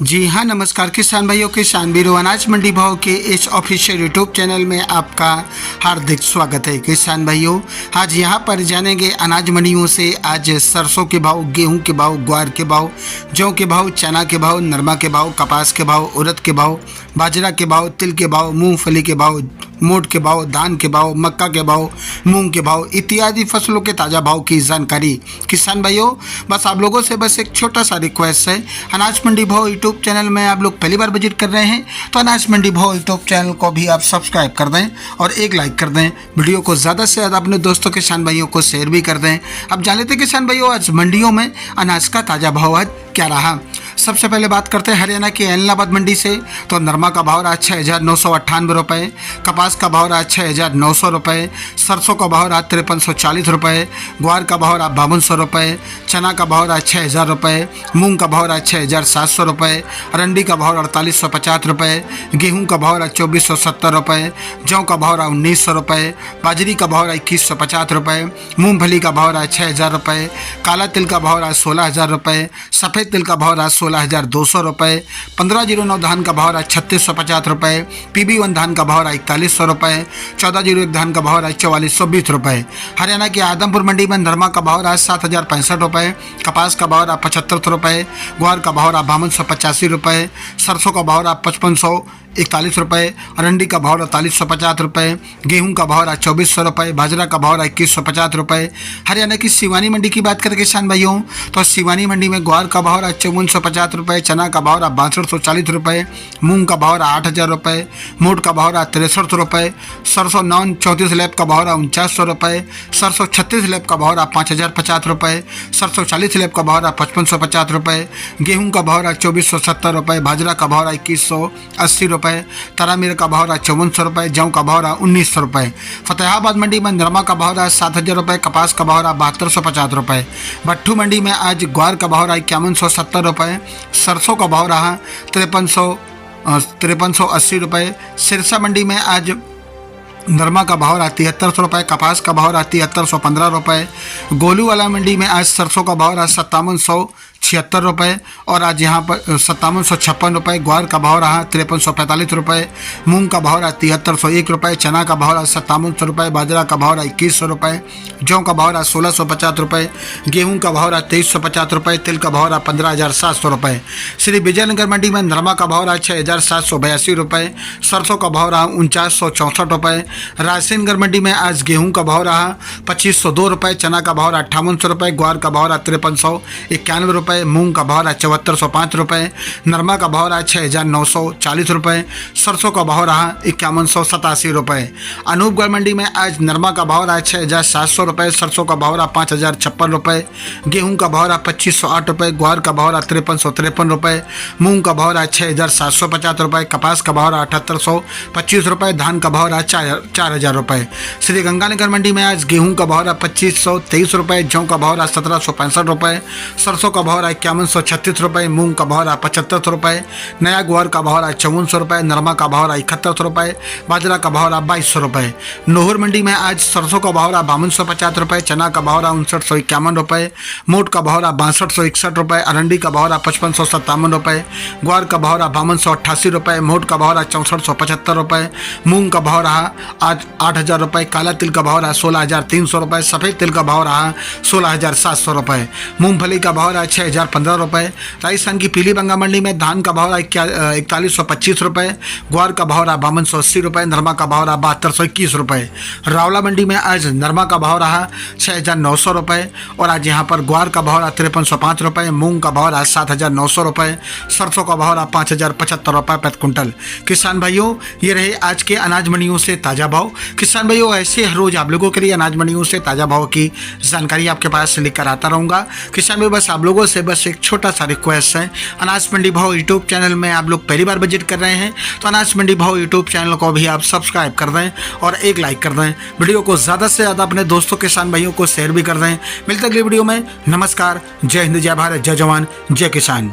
जी हाँ, नमस्कार किसान भाइयों, किसान वीरों, अनाज मंडी भाव के इस ऑफिशियल यूट्यूब चैनल में आपका हार्दिक स्वागत है। किसान भाइयों, आज यहाँ पर जानेंगे अनाज मंडियों से आज सरसों के भाव, गेहूं के भाव, ग्वार के भाव, जौ के भाव, चना के भाव, नरमा के भाव, कपास के भाव, उड़द के भाव, बाजरा के भाव, तिल के भाव, मूंगफली के भाव, मोट के भाव, धान के भाव, मक्का के भाव, मूंग के भाव इत्यादि फसलों के ताज़ा भाव की जानकारी। किसान भाइयों, बस आप लोगों से बस एक छोटा सा रिक्वेस्ट है, अनाज मंडी भाव यूट्यूब चैनल में आप लोग पहली बार विजिट कर रहे हैं तो अनाज मंडी भाव यूट्यूब चैनल को भी आप सब्सक्राइब कर दें और एक लाइक कर दें। वीडियो को ज़्यादा से ज़्यादा अपने दोस्तों किसान भाइयों को शेयर भी कर दें। अब जान लेते किसान भाइयों, आज मंडियों में अनाज का ताज़ा भाव आज क्या रहा। सबसे पहले बात करते हैं हरियाणा की एलनाबाद मंडी से। तो नरमा का भाव रहा 6,998 रुपये, कपास का भाव रहा 6,900 रुपये, सरसों का भाव रहा 5340 रुपये, ग्वार का भाव रहा 5200 रुपये, चना का भाव रहा 6,000 रुपये, मूंग का भाव रहा 6,700 रुपये, अरंडी का भाव 4850 रुपये, गेहूँ का भाव रहा 2470 रुपये, जौ का भाव रहा 1900 रुपये, बाजरी का भाव रहा 2150 रुपये, मूँगफली का भाव रहा 6,000 रुपये, काला तिल का भाव रहा 16,000 रुपये, सफ़ेद तिल का भाव रहा 16,200 रुपये, 1509 धान का भाव रहा 3650 रुपये, PB1 धान का भाव रहा 4100 रुपये, 1401 धान का भाव रहा 4420 रुपये। हरियाणा की आदमपुर मंडी में नरमा का भाव रहा 7,065 रुपये, कपास का भाव रहा 75 रुपये, ग्वार का भाव रहा 5285 रुपये, सरसों का भाव रहा 5541 रुपये, अरंडी का भाव रहा 4350 रुपये, गेहूं का भाव रहा 2400 रुपये, बाजरा का भाव रहा 2150 रुपये। हरियाणा की सिवानी मंडी की बात करें किसान भाइयों, तो सिवानी मंडी में ग्वार का भाव रहा 5450 रुपये, चना का भाव रहा 6240 रुपये, मूंग का भाव रहा 8,000 रुपये, मोट का भाव रहा 63 रुपये, सरसों नॉन 34 लैब का भाव रहा 4900 रुपये, सरसों 36 लैब का भाव रहा 5050 रुपये, सरसों 40 लैब का भाव रहा 5550 रुपये, गेहूँ का भाव रहा 2470 रुपये, बाजरा का भाव रहा 2180 रुपये, तारामीर का भाव रहा 5400 रुपये, जौ का भाव रहा 1900 रुपये। फतेहाबाद मंडी में नरमा का भाव रहा 7,000 रुपये, कपास का भाव रहा 7250 रुपये। भट्टू मंडी में आज ग्वार का भाव रहा 5170 रुपये, सरसों का भाव रहा 5380 रुपये। सिरसा मंडी में आज नरमा का भाव रहा 7300 रुपये, कपास का भाव रहा 7315 रुपये। गोलूवाला मंडी में आज सरसों का भाव रहा 5776 रुपये और आज यहाँ पर 5756 रुपये, ग्वार का भाव रहा 5345 रुपये, मूंग का भाव रहा 7301 रुपये, चना का भाव रहा 5700 रुपये, बाजरा का भाव रहा 2100 रुपये, जौ का भाव रहा 1650 रुपये, गेहूँ का भाव रहा 2350 रुपये, तिल का भाव रहा 15,700 रुपये। श्री विजयनगर मंडी में नरमा का भाव रहा 6,782 रुपये, सरसों का भाव रहा 4964 रुपये। रायसेनगर मंडी में आज गेहूं का भाव रहा 2502 रुपये, चना का भाव रहा 5800 रुपये, ग्वार का भाव रहा 5391 रुपये, मूंग का भाव रहा 7405 रुपये, नरमा का भाव रहा 6,940 रुपये, सरसों का भाव रहा 5187 रुपये। अनूपगढ़ मंडी में आज नरमा का भाव रहा 6,700 रुपये, सरसों का भाव रहा 5,056 रुपये, गेहूं का भाव रहा 2,508 रुपये, ग्वार का भाव रहा 5353 रुपये, मूंग का भाव रहा 6,750 रुपये, कपास का भाव रहा 7,825 रुपये, धान का भाव रहा 4,000 रुपये। श्री गंगानगर मंडी में आज गेहूं का भाव रहा 2,523 रुपये, जौ का भाव रहा 1,765 रुपये, सरसों का भाव रहा 5,136 रुपये, मूंग का भाव रहा 75 रुपये, नया ग्वार का भाव रहा 5400 रुपये, नरमा का भाव रहा 71 रुपये, बाजरा का भाव रहा 2200 रुपये। नोहर मंडी में आज सरसों का भाव रहा 5250 रुपये, चना का भाव रहा 5951 रुपये, मोट का भाव रहा 6261 रुपये, अरंडी का भाव रहा 5557 रुपये, ग्वार का भाव रहा 5288 रुपये, मोट का भाव रहा 6475 रुपये, मूंग का भाव रहा आज 8,000 रुपये, काला तिल का भाव रहा 16,300 रुपये, सफ़ेद तिल का भाव रहा 16,700 रुपये, मूंगफली का भाव रहा 6,015 रुपये। राजस्थान की पीली बंगा मंडी में धान का भाव रहा 4125 रुपये, ग्वार का भाव रहा 5280 रुपये, नरमा का भाव रहा 7221 रुपये। रावला मंडी में आज नरमा का भाव रहा 6,900 रुपये और आज यहाँ पर ग्वार का भाव रहा 5305 रुपये, मूंग का भाव रहा 7,900 रुपये, सरसों का भाव रहा 5,075 रुपये प्रति कुंटल। किसान भाइयों, ये रहे आज के अनाज मंडियों से ताज़ा भाव। किसान भाइयों, ऐसे हर रोज आप लोगों के लिए अनाज मंडियों से ताज़ा भाव की जानकारी आपके पास लेकर आता रहूँगा। किसान भाई, बस आप लोगों से बस एक छोटा सा रिक्वेस्ट है, अनाज मंडी भाव यूट्यूब चैनल में आप लोग पहली बार विजिट कर रहे हैं तो अनाज मंडी भाव यूट्यूब चैनल को भी आप सब्सक्राइब कर दें और एक लाइक कर दें। वीडियो को ज़्यादा से ज़्यादा अपने दोस्तों किसान भाइयों को शेयर भी कर दें। मिलते अगली वीडियो में। नमस्कार, जय हिंद, जय भारत, जय जवान, जय किसान।